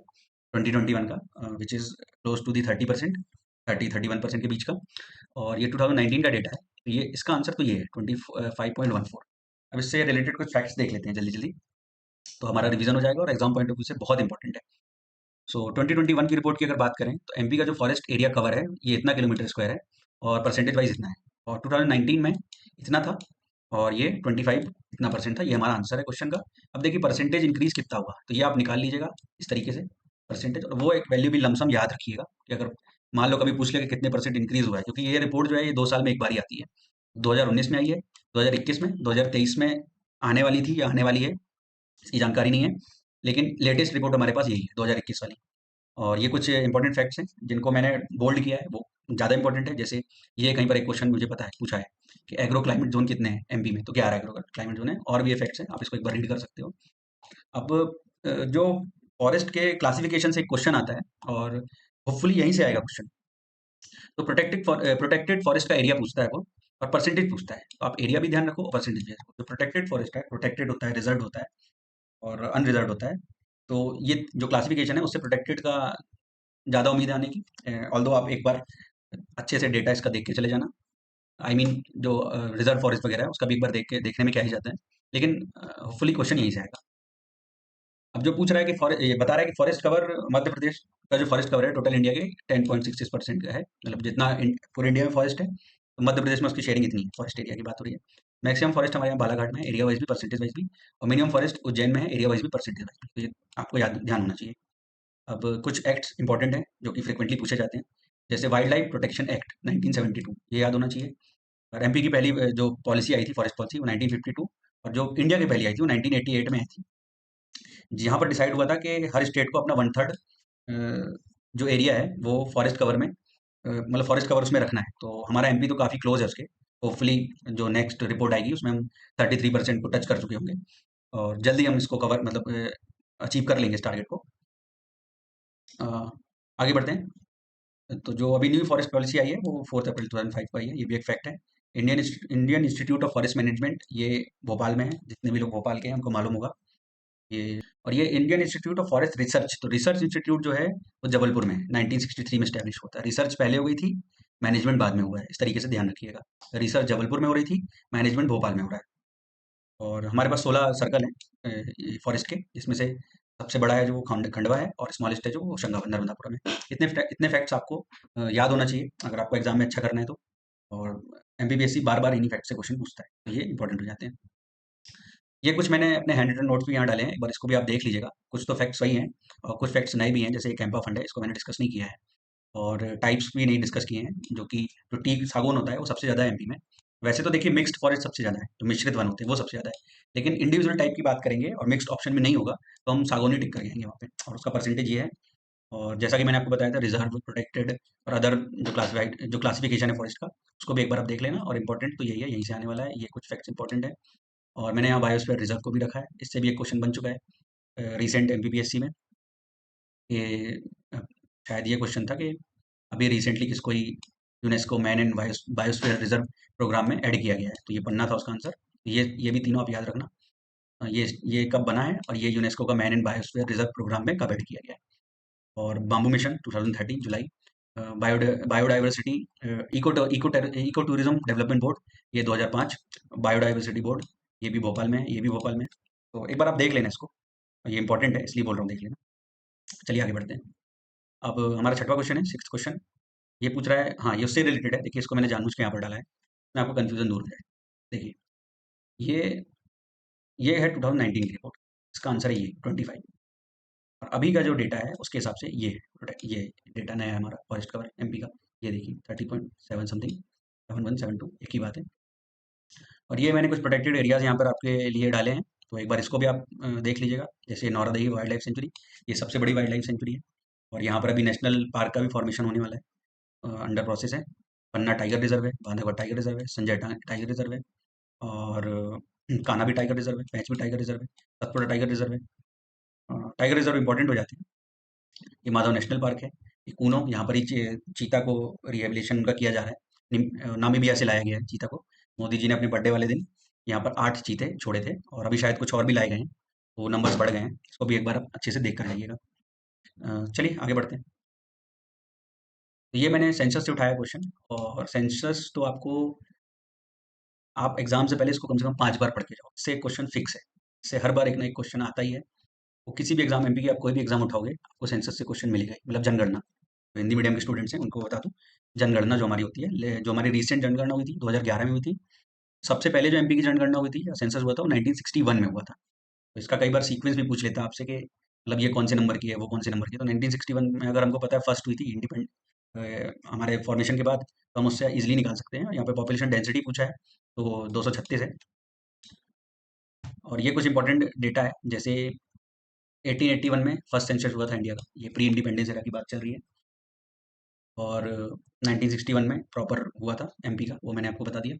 2021 का, which is close to the 30%, 30-31% के बीच का। और ये 2019 का डेटा है, तो ये इसका आंसर तो ये है 25.14। अब इससे रिलेटेड कुछ फैक्ट्स देख लेते हैं जल्दी जल्दी, तो हमारा रिवीजन हो जाएगा और एग्जाम पॉइंट ऑफ व्यू से बहुत इंपॉर्टेंट है। सो 2021 की रिपोर्ट की अगर बात करें तो एमपी का जो फॉरेस्ट एरिया कवर है ये इतना किलोमीटर स्क्वायर है और परसेंटेज वाइज इतना है। और 2019 में इतना था और ये 25 इतना परसेंट था। ये हमारा आंसर है क्वेश्चन का। अब देखिए परसेंटेज इंक्रीज कितना हुआ, तो ये आप निकाल लीजिएगा इस तरीके से परसेंटेज, और वो एक वैल्यू भी लमसम याद रखिएगा कि अगर मान लो कभी पूछ ले कि कितने परसेंट इंक्रीज हुआ है, क्योंकि ये रिपोर्ट जो है ये 2 साल में एक बार ही आती है। 2019 में आई है, 2021 में, 2023 में आने वाली थी या आने वाली है इसकी जानकारी नहीं है, लेकिन लेटेस्ट रिपोर्ट हमारे पास यही है 2021 वाली। और ये कुछ इंपॉर्टेंट फैक्ट्स हैं जिनको मैंने बोल्ड किया है, वो ज़्यादा इंपॉर्टेंट है। जैसे ये कहीं पर एक क्वेश्चन मुझे पता है पूछा है कि एग्रो क्लाइमेट जोन कितने हैं एमपी में, तो 11 एग्रो क्लाइमेट जोन है। और भी ये फैक्ट्स हैं, आप इसको एक बार रीड कर सकते हो। अब जो फॉरेस्ट के क्लासिफिकेशन से एक क्वेश्चन आता है और होपफुली यहीं से आएगा क्वेश्चन। तो प्रोटेक्टेड फॉरेस्ट का एरिया पूछता है वो, और परसेंटेज पूछता है, तो आप एरिया भी ध्यान रखो और परसेंटेज भी रखो। जो प्रोटेक्टेड फॉरेस्ट है, प्रोटेक्टेड होता है, रिजर्व होता है और अनरिजर्व होता है। तो ये जो क्लासिफिकेशन है उससे प्रोटेक्टेड का ज़्यादा उम्मीद है आने की। ऑल्दो आप एक बार अच्छे से डेटा इसका देख के चले जाना। आई मीन जो रिजर्व फॉरेस्ट वगैरह है उसका भी एक बार देख के देखने में क्या ही जाता है, लेकिन होपफुली क्वेश्चन यहीं से आएगा। अब जो पूछ रहा है कि ये बता रहा है कि फॉरेस्ट कवर मध्य प्रदेश का जो फॉरेस्ट कवर है टोटल इंडिया के 10.66% का है, मतलब जितना पूरे इंडिया में फॉरेस्ट है तो मध्य प्रदेश में उसकी शेयरिंग इतनी है। फॉरेस्ट एरिया की बात हो रही है। मैक्सिमम फॉरेस्ट हमारे यहाँ बालाघाट में है, एरिया वाइज भी, परसेंटेज वाइज भी। और मिनिमम फॉरेस्ट उज्जैन में है, एरिया वाइज भी, परसेंटेज वाइज भी। तो ये आपको याद ध्यान होना चाहिए। अब कुछ एक्ट्स इंपॉर्टेंट हैं जो कि फ्रिक्वेंटली पूछे जाते हैं, जैसे वाइल्ड लाइफ प्रोटेक्शन एक्ट 1972, ये याद होना चाहिए। और एमपी की पहली जो पॉलिसी आई थी फॉरेस्ट पॉलिसी वो 1952, और जो इंडिया की पहली आई थी वो 1988 में आई थी। यहाँ पर डिसाइड हुआ था कि हर स्टेट को अपना 1/3 जो एरिया है वो फॉरेस्ट कवर में, मतलब फॉरेस्ट कवर उसमें रखना है। तो हमारा एमपी तो काफ़ी क्लोज है उसके। होपफुली जो नेक्स्ट रिपोर्ट आएगी उसमें हम 33% को टच कर चुके होंगे और जल्दी हम इसको कवर मतलब अचीव कर लेंगे इस टारगेट को। अ, आगे बढ़ते हैं। तो जो अभी न्यू फॉरेस्ट पॉलिसी आई है वो 4 अप्रैल 2005 को आई है, ये भी एक फैक्ट है। Indian institute of forest management, ये भोपाल में है। जितने भी लोग भोपाल के हैं उनको मालूम होगा ये। और ये Indian institute of forest research, तो रिसर्च इंस्टीट्यूट जो है वो जबलपुर में है, 1963 में स्टैब्लिश होता है। रिसर्च पहले हो गई थी, मैनेजमेंट बाद में हुआ है, इस तरीके से ध्यान रखिएगा। रिसर्च जबलपुर में हो रही थी, मैनेजमेंट भोपाल में हो रहा है। और हमारे पास 16 सर्कल हैं फॉरेस्ट के, जिसमें से सबसे बड़ा है जो खंडवा है और स्मॉलेस्ट है जो होशंगाबाद नर्मदापुरम है। इतने फैक्ट्स आपको याद होना चाहिए अगर आपको एग्जाम में अच्छा करना है तो। और एमपीपीएससी बार बार इन्हीं फैक्ट से क्वेश्चन पूछता है, तो ये इंपॉर्टेंट हो जाते हैं। ये कुछ मैंने अपने हैंड रिटन नोट्स भी यहाँ डाले हैं, एक बार इसको भी आप देख लीजिएगा। कुछ तो फैक्ट्स सही हैं और कुछ फैक्ट्स नए भी हैं, जैसे कैंपा फंड है, इसको मैंने डिस्कस नहीं किया है। और टाइप्स भी नहीं डिस्कस किए हैं, जो कि जो टीक सागौन होता है वो सबसे ज़्यादा है एमपी में। वैसे तो देखिए मिक्स्ड फॉरेस्ट सबसे ज़्यादा है, जो मिश्रित वन होते हैं वो सबसे ज़्यादा है। लेकिन इंडिविजुअल टाइप की बात करेंगे और मिक्स्ड ऑप्शन में नहीं होगा तो हम सागौन ही टिक कर जाएंगे वहाँ पे, और उसका परसेंटेज ये है। और जैसा कि मैंने आपको बताया था रिजर्व, प्रोटेक्टेड और अदर जो क्लासिफिकेशन है फॉरेस्ट का, उसको भी एक बार आप देख लेना। और इंपॉर्टेंट तो यही है, यहीं से आने वाला है, ये कुछ फैक्ट्स इंपॉर्टेंट है। और मैंने यहाँ बायोस्फीयर रिजर्व को भी रखा है, इससे भी एक क्वेश्चन बन चुका है रिसेंट एमपीपीएससी में। ये अ, शायद ये क्वेश्चन था कि अभी रिसेंटली किसको ही UNESCO man and biosphere reserve programme में ऐड किया गया है, तो ये पढ़ना था उसका आंसर। ये भी तीनों आप याद रखना। ये कब बना है और ये यूनेस्को का man and biosphere reserve programme में कब ऐड किया गया है। और बाम्बू मिशन 2013 जुलाई, biodiversity, eco tourism development board, ये 2005, बायोडाइवर्सिटी बोर्ड, ये भी भोपाल में है, ये भी भोपाल में है। तो एक बार आप देख लेना इसको, ये इंपॉर्टेंट है इसलिए बोल रहा हूँ, देख लेना। चलिए आगे बढ़ते हैं। अब हमारा छठवां क्वेश्चन है, सिक्स क्वेश्चन। ये पूछ रहा है, हाँ ये उससे रिलेटेड है, देखिए इसको मैंने जानबूझ के यहाँ पर डाला है, मैं आपको कन्फ्यूजन दूर हो जाए। देखिए ये ये है 2019 की रिपोर्ट, इसका आंसर है ये 25। और अभी का जो डेटा है उसके हिसाब से ये है, ये डेटा नया है हमारा फॉरेस्ट कवर एमपी का। ये देखिए 30.7 समथिंग, 7172 एक ही बात है। और ये मैंने कुछ प्रोटेक्टेड एरियाज यहाँ पर आपके लिए डाले हैं, तो एक बार इसको भी आप देख लीजिएगा। जैसे नौरादही वाइल्ड लाइफ सेंचुरी, ये सबसे बड़ी वाइल्ड लाइफ सेंचुरी है, और यहाँ पर अभी नेशनल पार्क का भी फॉर्मेशन होने वाला है, अंडर प्रोसेस है। पन्ना टाइगर रिजर्व है, बांधवगढ़ टाइगर रिजर्व है, संजय टाइगर रिजर्व है, और कान्हा भी टाइगर रिजर्व है, पैंच भी टाइगर रिजर्व है, सतपुड़ा टाइगर रिजर्व है। टाइगर रिजर्व इंपॉर्टेंट हो जाते हैं। ये माधव नेशनल पार्क है। ये कूनो, यहाँ पर ही चीता को रिहेबिलिटेशन उनका किया जा रहा है। नामीबिया से लाया गया है चीता को। मोदी जी ने अपने बर्थडे वाले दिन यहाँ पर 8 चीते छोड़े थे, और अभी शायद कुछ और भी लाए गए हैं, वो नंबर्स बढ़ गए हैं। इसको भी एक बार आप अच्छे से देख कर जाइएगा। चलिए आगे बढ़ते हैं। तो ये मैंने सेंसस से उठाया क्वेश्चन, और सेंसस तो आपको, आप एग्जाम से पहले इसको कम से कम 5 बार पढ़ के जाओ। इससे क्वेश्चन फिक्स है, इससे हर बार एक ना एक क्वेश्चन आता ही है। वो किसी भी एग्जाम, एमपी की आप कोई भी एग्जाम उठाओगे, आपको सेंसस से क्वेश्चन मिलेगा ही। मतलब जनगणना, जो हिंदी मीडियम के स्टूडेंट्स हैं उनको बता दूं, जनगणना जो हमारी होती है, जो हमारी रिसेंट जनगणना हुई थी 2011 में हुई थी। सबसे पहले जो एमपी की जनगणना हुई थी या सेंसस हुआ था, वो 1961 में हुआ था। तो इसका कई बार सीक्वेंस भी पूछ लेता है आपसे कि मतलब ये कौन से नंबर की है, वो कौन से नंबर की है। तो 1961 में अगर हमको पता है फर्स्ट हुई थी इंडिपेंडेंट हमारे फॉर्मेशन के बाद, तो हम उससे इजीली निकाल सकते हैं। यहाँ पे पॉपुलेशन डेंसिटी पूछा है, तो 236 है। और ये कुछ इंपॉर्टेंट डेटा है, जैसे 1881 में फर्स्ट सेंसस हुआ था इंडिया का, ये प्री इंडिपेंडेंस एरा की बात चल रही है। और 1961 में प्रॉपर हुआ था एमपी का, वो मैंने आपको बता दिया।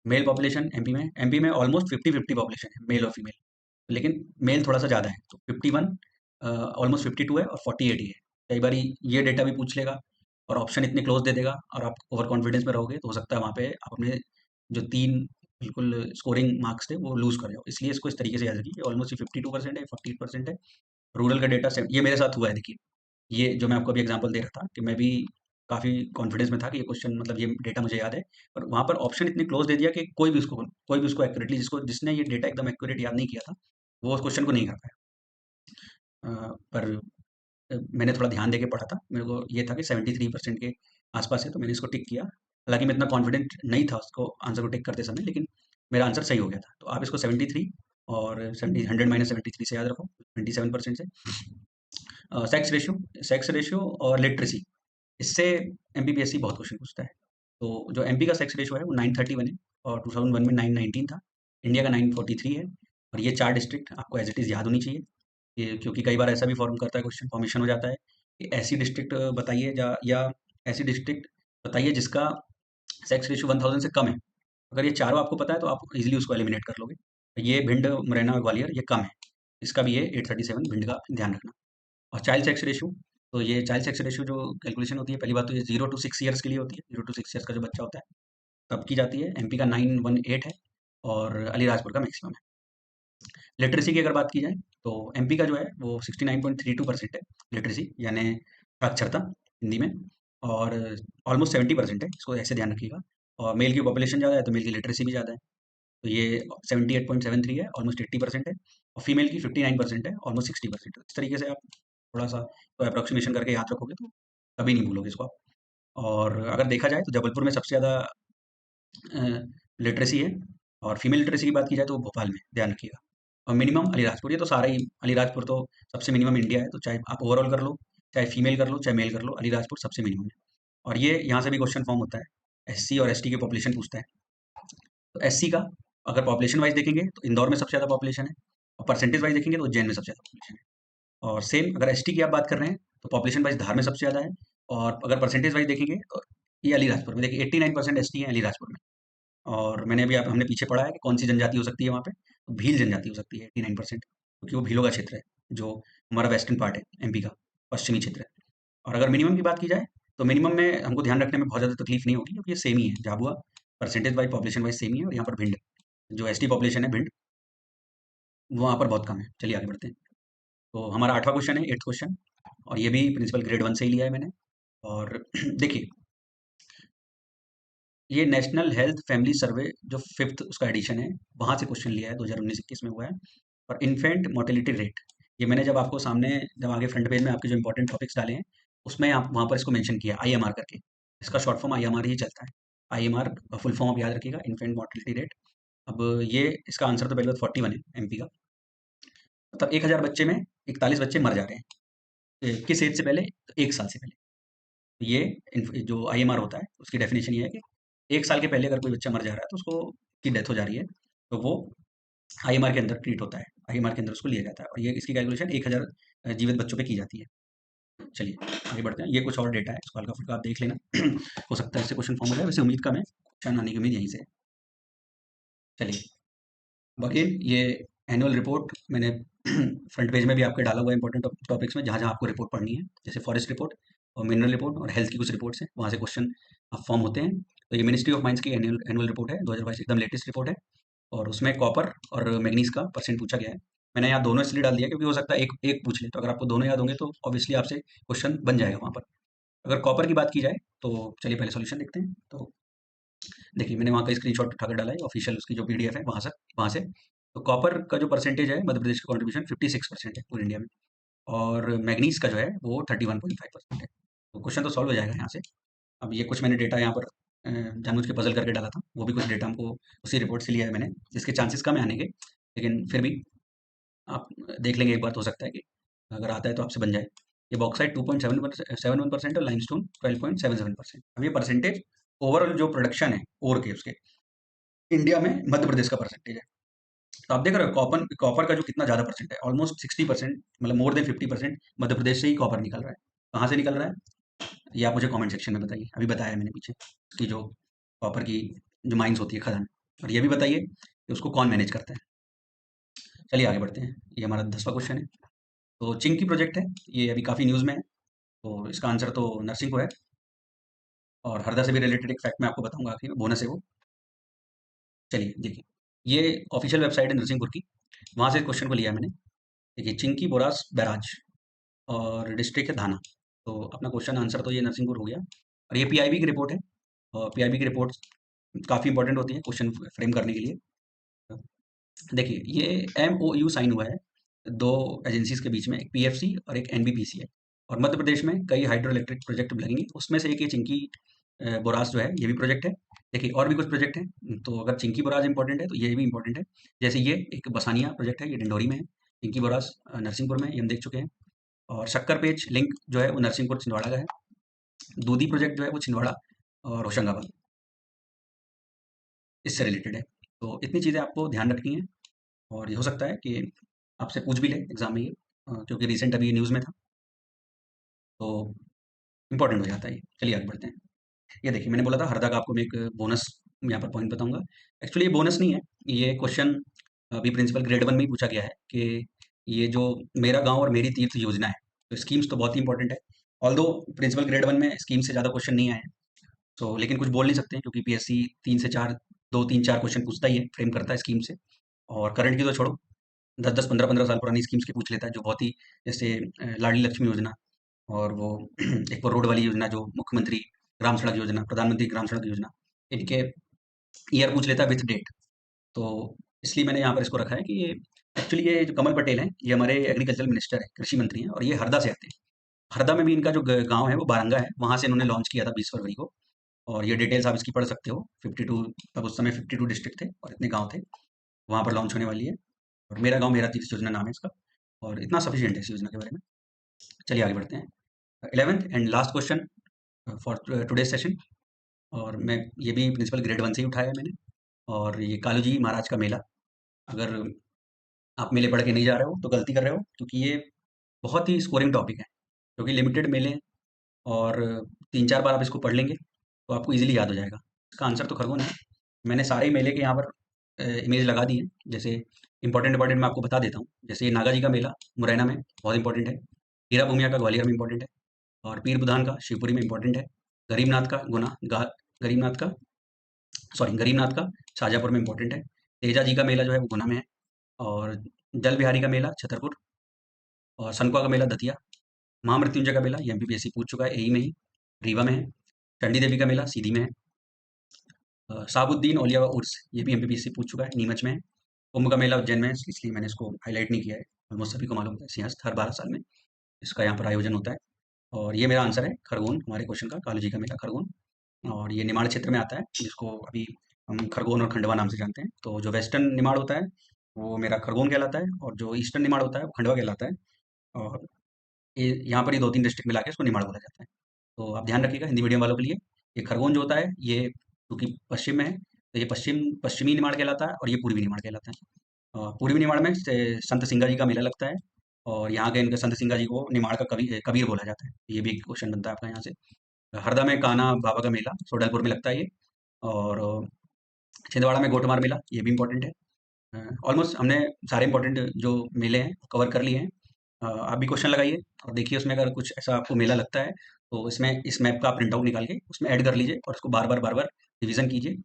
मेल पॉपुलेशन एमपी में ऑलमोस्ट 50-50 पॉपुलेशन है, मेल और फीमेल। लेकिन मेल थोड़ा सा ज़्यादा है, तो 51, ऑलमोस्ट 52 है, और 48 ही है। कई बार ये डेटा भी पूछ लेगा, और ऑप्शन इतने क्लोज दे देगा, और आप ओवर कॉन्फिडेंस में रहोगे, तो हो सकता है वहाँ पे आप अपने जो 3 बिल्कुल स्कोरिंग मार्क्स थे वो लूज़ कर जाओ। इसलिए इसको इस तरीके से याद रखिए, ऑलमोस्ट 52% है, 48% है। रूरल का डेटा ये मेरे साथ हुआ है, देखिए। ये जो मैं आपको अभी एग्जांपल दे रहा था कि मैं भी काफ़ी कॉन्फिडेंस में था कि ये क्वेश्चन, मतलब ये डेटा मुझे याद है, पर वहाँ पर ऑप्शन इतने क्लोज दे दिया कि कोई भी उसको एक्यूरेटली, जिसने ये डेटा एकदम एक्यूरेट याद नहीं किया था, वो उस क्वेश्चन को नहीं कर पाया। पर मैंने थोड़ा ध्यान देके पढ़ा था, मेरे को ये था कि 73% के आसपास है, तो मैंने इसको टिक किया। हालांकि मैं इतना कॉन्फिडेंट नहीं था उसको आंसर को टिक करते समय, लेकिन मेरा आंसर सही हो गया था। तो आप इसको 73 और 100 माइनस 73 से याद रखो, 27% से। सेक्स रेशियो और लिटरेसी, इससे एमपीपीएससी बहुत क्वेश्चन पूछता है। तो जो एमपी का सेक्स रेशियो है वो 931 है, और 2001 में 919 था। इंडिया का 943 है। और ये 4 डिस्ट्रिक्ट आपको एज इट इज़ याद होनी चाहिए, क्योंकि कई बार ऐसा भी फॉर्म करता है, क्वेश्चन फॉर्मेशन हो जाता है कि ऐसी डिस्ट्रिक्ट बताइए, या ऐसी डिस्ट्रिक्ट बताइए जिसका सेक्स रेशियो 1000 से कम है। अगर ये चारों आपको पता है, तो आप इजीली उसको एलिमिनेट कर लोगे। ये भिंड, मुरैना और ग्वालियर ये कम है, इसका भी ये 837 भिंड का ध्यान रखना। और चाइल्ड सेक्स रेशियो, तो ये चाइल्ड सेक्स रेशियो जो कैलकुलेशन होती है, पहली बात तो ये 0 to 6 ईयर्स के लिए होती है। 0 to 6 ईयर्स का जो बच्चा होता है तब की जाती है। एमपी का 918 है, और अलीराजपुर का मैक्सिमम है। लिटरेसी की अगर बात की जाए, तो एमपी का जो है वो 69.32% है लिटरेसी, यानी साक्षरता हिंदी में। और ऑलमोस्ट 70% है, इसको ऐसे ध्यान रखिएगा। और मेल की पॉपुलेशन ज़्यादा है, तो मेल की लिटरेसी भी ज़्यादा है, तो ये 78.73 है, ऑलमोस्ट 80% है। और फीमेल की 59% है, ऑलमोस्ट 60% है। इस तरीके से आप थोड़ा सा तो अप्रोक्सीमेशन करके याद रखोगे, तो कभी नहीं भूलोगे इसको आप। और अगर देखा जाए तो जबलपुर में सबसे ज़्यादा लिटरेसी है, और फीमेल लिटरेसी की बात की जाए तो वो भोपाल में, ध्यान रखिएगा। और मिनिमम अलीराजपुर, ये तो सारा ही अलीराजपुर तो सबसे मिनिमम इंडिया है, तो चाहे आप ओवरऑल कर लो, चाहे फीमेल कर लो, चाहे मेल कर लो, अलीराजपुर सबसे मिनिमम है। और ये यहाँ से भी क्वेश्चन फॉर्म होता है, एससी और एसटी की पॉपुलेशन पूछता है। तो एससी का अगर पॉपुलेशन वाइज देखेंगे तो इंदौर में सबसे ज़्यादा पॉपुलेशन है, और परसेंटेज वाइज देखेंगे तो उज्जैन में सबसे ज़्यादा पॉपुलेशन है। और सेम अगर एसटी की आप बात कर रहे हैं, तो पॉपुलेशन वाइज धार में सबसे ज़्यादा है, और अगर परसेंटेज वाइज देखेंगे तो ये अलीराजपुर में, देखिए 89% एसटी है अलीराजपुर में। और मैंने अभी आप हमने पीछे पढ़ा है कि कौन सी जनजाति हो सकती है वहाँ पे, तो भील जनजाति हो सकती है 89%, क्योंकि वो भीलों का क्षेत्र है, जो हमारा वेस्टर्न पार्ट है एमपी का, पश्चिमी क्षेत्र है। और अगर मिनिमम की बात की जाए, तो मिनिमम में हमको ध्यान रखने में बहुत ज़्यादा तकलीफ नहीं होगी, क्योंकि ये सेम ही है, Jhabua percentage wise population wise same ही है। और यहाँ पर भिंड, जो एसटी पॉपुलेशन है भिंड, वो वहाँ पर बहुत कम है। चलिए आगे बढ़ते हैं। तो हमारा 8वां क्वेश्चन है, 8th क्वेश्चन, और ये भी प्रिंसिपल ग्रेड 1 से ही लिया है मैंने। और देखिए, ये नेशनल हेल्थ फैमिली सर्वे जो 5th उसका एडिशन है, वहाँ से क्वेश्चन लिया है, 2019-21 में हुआ है। और इन्फेंट मोर्टेलिटी रेट, ये मैंने जब आपको सामने, जब आगे फ्रंट पेज में आपके जो इंपॉर्टेंट टॉपिक्स डाले हैं, उसमें आप वहाँ पर इसको मेंशन किया आईएमआर करके। इसका शॉर्ट फॉर्म आईएमआर ही चलता है। आईएमआर फुल फॉर्म आप याद रखिएगा, इन्फेंट मोर्टेलिटी रेट। अब ये इसका आंसर तो पहले 41 है एमपी का। मतलब 1000 बच्चे में 41 बच्चे मर जा रहे हैं। किस एज से पहले? तो 1 साल से पहले। ये जो आईएमआर होता है उसकी डेफिनेशन ये है कि 1 साल के पहले अगर कोई बच्चा मर जा रहा है तो उसको की डेथ हो जा रही है, तो वो आईएमआर के अंदर ट्रीट होता है, आईएमआर के अंदर उसको लिया जाता है, और ये इसकी कैलकुलेशन 1000 जीवित बच्चों पे की जाती है। चलिए आगे बढ़ते हैं। ये कुछ और डेटा है, इसको हल्का फुल्का आप देख लेना। हो सकता है इससे क्वेश्चन फॉर्म हो जाए, वैसे उम्मीद कम है, क्वेश्चन आने की उम्मीद यहीं से है। चलिए अगेन ये एनुअल रिपोर्ट मैंने फ्रंट पेज में भी आपके डाला हुआ है इंपॉर्टेंट टॉपिक्स में, जहाँ जहाँ आपको रिपोर्ट पढ़नी है, जैसे फॉरेस्ट रिपोर्ट और मिनरल रिपोर्ट और हेल्थ की कुछ रिपोर्ट्स हैं, वहाँ से क्वेश्चन फॉर्म होते हैं। तो ये मिनिस्ट्री ऑफ माइंस की एनुअल एनुअल रिपोर्ट है 2022, एकदम लेटेस्ट रिपोर्ट है, और उसमें कॉपर और मैग्नीज का परसेंट पूछा गया है। मैंने यहाँ दोनों इसलिए डाल दिया क्योंकि हो सकता है एक एक पूछ ले, तो अगर आपको दोनों याद होंगे तो ऑब्वियसली आपसे क्वेश्चन बन जाएगा वहाँ पर। अगर कॉपर की बात की जाए तो चलिए पहले सॉल्यूशन देखते हैं। तो देखिए मैंने वहाँ का स्क्रीनशॉट उठाकर डाला है, ऑफिशियल उसकी जो पीडीएफ है वहाँ से। तो कॉपर का जो परसेंटेज है मध्य प्रदेश का कंट्रीब्यूशन 56% है पूरे इंडिया में, और मैग्नीज का जो है वो 31.5% है। तो क्वेश्चन तो सॉल्व हो जाएगा यहाँ से। अब ये कुछ मैंने डेटा यहाँ पर जानबूझ के पजल करके डाला था, वो भी कुछ डेटा हमको उसी रिपोर्ट से लिया है मैंने, जिसके चांसेस कम है आने के, लेकिन फिर भी आप देख लेंगे एक बार, तो हो सकता है कि अगर आता है तो आपसे बन जाए। ये बॉक्साइट 2.71% और लाइमस्टोन 12.77%। अब ये परसेंटेज ओवरऑल जो प्रोडक्शन है ओर के उसके इंडिया में मध्य प्रदेश का परसेंटेज है। तो आप देख रहे हो कॉपर कॉपर का जो कितना ज़्यादा परसेंट है, ऑलमोस्ट 60%, मतलब मोर देन 50% मध्य प्रदेश से ही कॉपर निकल रहा है। कहाँ से निकल रहा है ये आप मुझे कमेंट सेक्शन में बताइए, अभी बताया मैंने पीछे कि जो कॉपर की जो माइंस होती है खदान, और ये भी बताइए कि उसको कौन मैनेज करता है। चलिए आगे बढ़ते हैं, ये हमारा 10वां क्वेश्चन है। तो चिंकी प्रोजेक्ट है, ये अभी काफ़ी न्यूज़ में है, तो इसका आंसर तो नरसिंहपुर है। और हरदा से भी रिलेटेड एक फैक्ट मैं आपको बताऊंगा, आखिर में बोनस है वो। चलिए देखिए, ये ऑफिशियल वेबसाइट है नरसिंहपुर की, वहाँ से क्वेश्चन को लिया है मैंने। देखिए चिंकी बोरास बैराज और डिस्ट्रिक्ट है धाना। तो अपना क्वेश्चन आंसर तो ये नरसिंहपुर हो गया, और ये पीआईबी की रिपोर्ट है, और पीआईबी की रिपोर्ट काफ़ी इंपॉर्टेंट होती है क्वेश्चन फ्रेम करने के लिए। देखिए ये एमओयू साइन हुआ है दो एजेंसीज के बीच में, एक पीएफसी और एक एनबीपीसी है, और मध्य प्रदेश में कई हाइड्रो इलेक्ट्रिक प्रोजेक्ट लगेंगे, उसमें से एक ये चिंकी बोरास जो है ये भी प्रोजेक्ट है। देखिए और भी कुछ प्रोजेक्ट हैं, तो अगर चिंकी बोरास इंपॉर्टेंट है तो ये भी इंपॉर्टेंट है। जैसे ये एक बसानिया प्रोजेक्ट है, ये डिंडोरी में है। चिंकी बोरास नरसिंहपुर में, ये हम देख चुके हैं। और शक्कर पेच लिंक जो है वो नरसिंहपुर छिंदवाड़ा का है। दूधी प्रोजेक्ट जो है वो छिंदवाड़ा और होशंगाबाद, इससे रिलेटेड है। तो इतनी चीज़ें आपको ध्यान रखनी है, और ये हो सकता है कि आपसे पूछ भी ले एग्जाम में ये, क्योंकि रिसेंट अभी ये न्यूज़ में था, तो इंपॉर्टेंट हो जाता है ये। चलिए आगे बढ़ते हैं। ये देखिए मैंने बोला था हरदा का आपको मैं एक बोनस यहाँ पर पॉइंट बताऊंगा। एक्चुअली ये बोनस नहीं है, ये क्वेश्चन अभी प्रिंसिपल ग्रेड 1 में ही पूछा गया है कि ये जो मेरा गांव और मेरी तीर्थ योजना है, तो स्कीम्स तो बहुत ही इंपॉर्टेंट है। ऑल्दो प्रिंसिपल ग्रेड 1 में स्कीम से ज़्यादा क्वेश्चन नहीं आए हैं, तो लेकिन कुछ बोल नहीं सकते हैं क्योंकि पीएससी 3 से 4, 2 3 4 क्वेश्चन पूछता ही है, फ्रेम करता है स्कीम से। और करंट की तो छोड़ो, 10 10 15 15 साल पुरानी स्कीम्स के पूछ लेता है, जो बहुत ही, जैसे लाडली लक्ष्मी योजना, और वो एक वो रोड वाली योजना जो मुख्यमंत्री ग्राम सड़क योजना, प्रधानमंत्री ग्राम सड़क योजना, इनके ईयर पूछ लेता है विथ डेट। तो इसलिए मैंने यहाँ पर इसको रखा है कि ये एक्चुअली ये जो कमल पटेल हैं ये हमारे एग्रीकल्चर मिनिस्टर है, कृषि मंत्री हैं, और ये हरदा से आते हैं। हरदा में भी इनका जो गांव है वो बारंगा है, वहाँ से इन्होंने लॉन्च किया था 20 फरवरी को। और ये डिटेल्स आप इसकी पढ़ सकते हो, 52, तब उस समय 52 डिस्ट्रिक्ट थे और इतने गांव थे, वहाँ पर लॉन्च होने वाली है। और मेरा गांव मेरा तीर्थ योजना नाम है इसका, और इतना सफिशिएंट है इस योजना के बारे में। चलिए आगे बढ़ते हैं। 11th and last question for today session, और मैं ये भी प्रिंसिपल ग्रेड 1 से ही उठाया है मैंने। और ये कालू जी महाराज का मेला, अगर आप मेले पढ़ के नहीं जा रहे हो तो गलती कर रहे हो, क्योंकि ये बहुत ही स्कोरिंग टॉपिक है, क्योंकि लिमिटेड मेले हैं, और 3 4 बार आप इसको पढ़ लेंगे तो आपको इजीली याद हो जाएगा। इसका आंसर तो खरगोन है। मैंने सारे ही मेले के यहाँ पर इमेज लगा दी है, जैसे इंपॉर्टेंट इंपॉर्टेंट मैं आपको बता देता हूँ। जैसे ये नागा जी का मेला मुरैना में बहुत इंपॉर्टेंट है, हीरा भूमिया का ग्वालियर में इंपॉर्टेंट है, और पीर बुधान का शिवपुरी में इंपॉर्टेंट है, गरीबनाथ का गरीबनाथ का गरीबनाथ का शाहजहाँपुर में इंपॉर्टेंट है, तेजा जी का मेला जो है वो गुना में है, और जल बिहारी का मेला छतरपुर, और सनकुआ का मेला दतिया, महामृत्युंजय का मेला ये एमपीपीएससी पूछ चुका है एई में ही, रीवा में है, चंडी देवी का मेला सीधी में है, साबुद्दीन औलिया उर्स ये भी एमपीपीएससी पूछ चुका है, नीमच में है, कुंभ का मेला उज्जैन में है, इसलिए मैंने इसको हाईलाइट नहीं किया है, ऑलमोस्ट सभी को मालूम है, सिंहस्थ हर 12 साल में इसका यहाँ पर आयोजन होता है। और ये मेरा आंसर है खरगोन, हमारे क्वेश्चन का, कालू जी का मेला खरगोन, और ये निमाड़ क्षेत्र में आता है, जिसको अभी हम खरगोन और खंडवा नाम से जानते हैं। तो जो वेस्टर्न निमाड़ होता है वो मेरा खरगोन कहलाता है, और जो ईस्टर्न निमाड़ होता है वो खंडवा कहलाता है। और ये यहाँ पर ये 2-3 डिस्ट्रिक्ट मिला के इसको निमाड़ बोला जाता है। तो आप ध्यान रखिएगा हिंदी मीडियम वालों के लिए, ये खरगोन जो होता है ये क्योंकि पश्चिम में है, तो ये पश्चिमी निमाड़ कहलाता है और ये पूर्वी निमाड़ कहलाता है। पूर्वी निमाड़ में संत सिंगा जी का मेला लगता है और यहाँ के इनके संत सिंगा जी को निमाड़ का कबीर बोला जाता है। ये भी एक क्वेश्चन बनता है आपका यहाँ से। हरदा में कान्हा बाबा का मेला सोडलपुर में लगता है ये। और छिंदवाड़ा में गोटमार मेला, ये भी इम्पोर्टेंट है। ऑलमोस्ट हमने सारे इंपॉर्टेंट जो मेले हैं कवर कर लिए हैं। आप भी क्वेश्चन लगाइए और देखिए उसमें अगर कुछ ऐसा आपको मेला लगता है तो इसमें इस मैप का प्रिंट आउट निकाल के उसमें ऐड कर लीजिए और उसको बार बार रिवीजन कीजिए।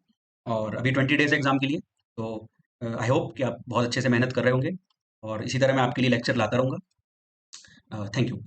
और अभी 20 डेज एग्जाम के लिए, तो आई होप कि आप बहुत अच्छे से मेहनत कर रहे होंगे और इसी तरह मैं आपके लिए लेक्चर लाता रहूँगा। Thank you.